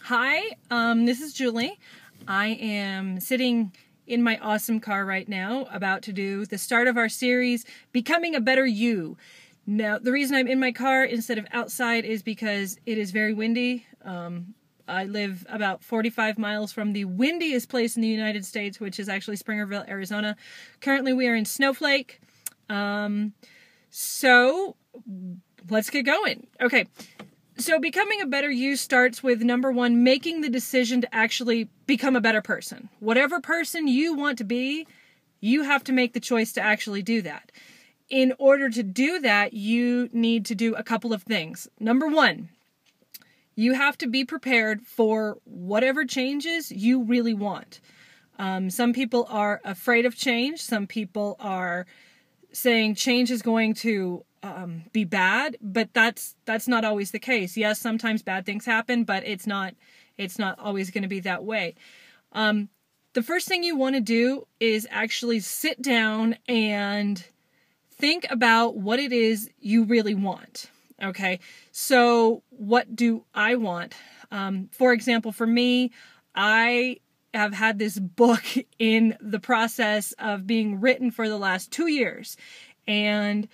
Hi, this is Julie. I am sitting in my awesome car right now, about to do the start of our series, Becoming a Better You. Now, the reason I'm in my car instead of outside is because it is very windy. I live about 45 miles from the windiest place in the United States, which is actually Springerville, Arizona. Currently, we are in Snowflake. So let's get going. Okay. So becoming a better you starts with number one, making the decision to actually become a better person. Whatever person you want to be, you have to make the choice to actually do that. In order to do that, you need to do a couple of things. Number one, you have to be prepared for whatever changes you really want. Some people are afraid of change. Some people are saying change is going to be bad, but that's not always the case. Yes, sometimes bad things happen, but it's not always going to be that way. The first thing you want to do is actually sit down and think about what it is you really want. Okay, so what do I want? For example, for me, I have had this book in the process of being written for the last 2 years, and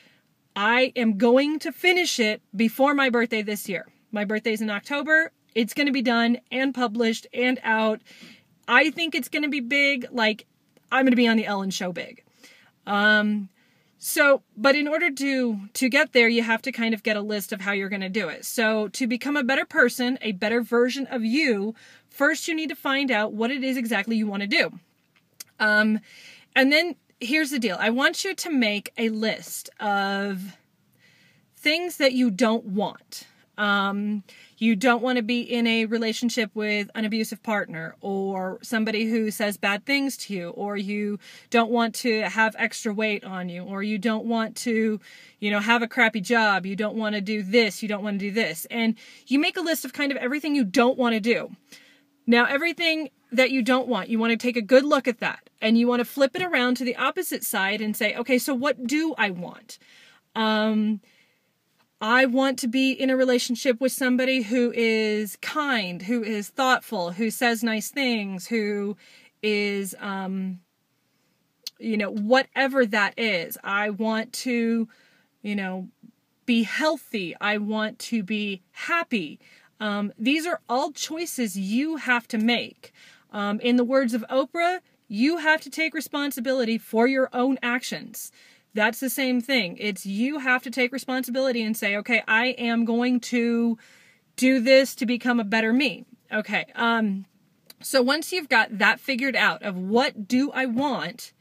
I am going to finish it before my birthday this year. My birthday's in October. It's going to be done and published and out. I think it's going to be big. Like, I'm going to be on the Ellen Show big. But in order to get there, you have to kind of get a list of how you're going to do it. So to become a better person, a better version of you, first you need to find out what it is exactly you want to do. And then here's the deal. I want you to make a list of things that you don't want. You don't want to be in a relationship with an abusive partner, or somebody who says bad things to you, or you don't want to have extra weight on you, or you don't want to, have a crappy job. You don't want to do this. You don't want to do this. And you make a list of kind of everything you don't want to do. Now, everything that you don't want, you want to take a good look at that, and you want to flip it around to the opposite side and say, okay, so what do I want? I want to be in a relationship with somebody who is kind, who is thoughtful, who says nice things, who is, whatever that is. I want to, be healthy. I want to be happy. These are all choices you have to make. In the words of Oprah, you have to take responsibility for your own actions. That's the same thing. It's you have to take responsibility and say, okay, I am going to do this to become a better me. Okay. So once you've got that figured out of what do I want,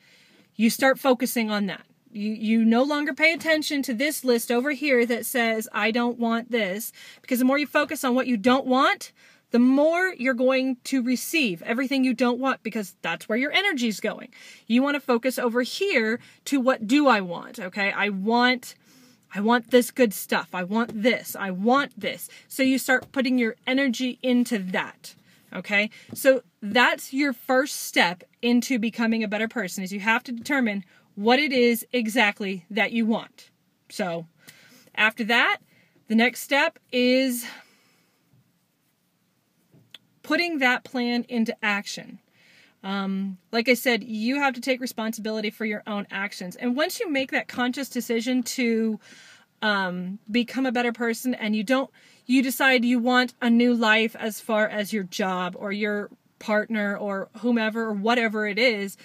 you start focusing on that. You no longer pay attention to this list over here that says, I don't want this, because the more you focus on what you don't want, the more you're going to receive everything you don't want, because that's where your energy's going. You want to focus over here to what do I want? Okay. I want this good stuff. I want this. I want this. So you start putting your energy into that. Okay. So that's your first step into becoming a better person, is you have to determine what it is exactly that you want. So after that, the next step is putting that plan into action. Like I said, you have to take responsibility for your own actions. And once you make that conscious decision to become a better person, and you decide you want a new life as far as your job or your partner or whomever or whatever it is,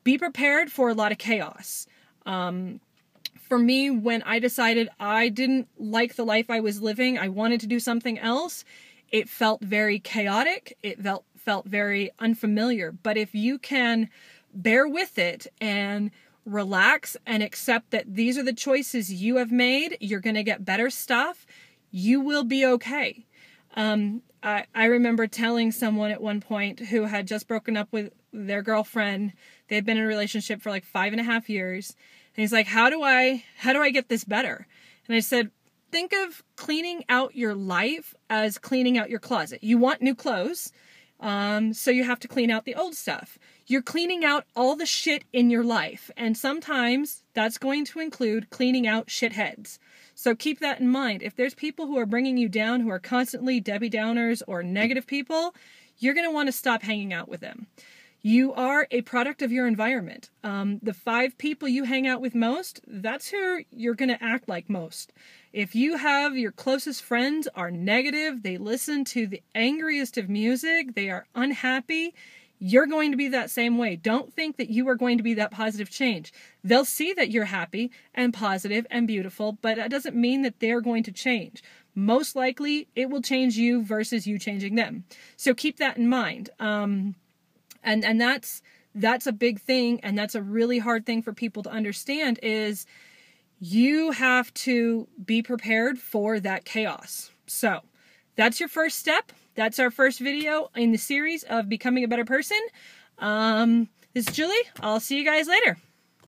be prepared for a lot of chaos. For me, when I decided I didn't like the life I was living, I wanted to do something else, it felt very chaotic. It felt very unfamiliar. But if you can bear with it and relax and accept that these are the choices you have made, you're going to get better stuff, you will be okay. I remember telling someone at one point who had just broken up with their girlfriend. They had been in a relationship for like 5.5 years. And he's like, how do I get this better? And I said, think of cleaning out your life as cleaning out your closet. You want new clothes, so you have to clean out the old stuff. You're cleaning out all the shit in your life, and sometimes that's going to include cleaning out shitheads. So keep that in mind. If there's people who are bringing you down, who are constantly Debbie Downers or negative people, you're going to want to stop hanging out with them. You are a product of your environment. The 5 people you hang out with most, that's who you're going to act like most. If you have your closest friends are negative, they listen to the angriest of music, they are unhappy, you're going to be that same way. Don't think that you are going to be that positive change. They'll see that you're happy and positive and beautiful, but that doesn't mean that they're going to change. Most likely, it will change you versus you changing them. So keep that in mind. And that's a big thing, and that's a really hard thing for people to understand, is you have to be prepared for that chaos. So that's your first step. That's our first video in the series of becoming a better person. This is Julie. I'll see you guys later.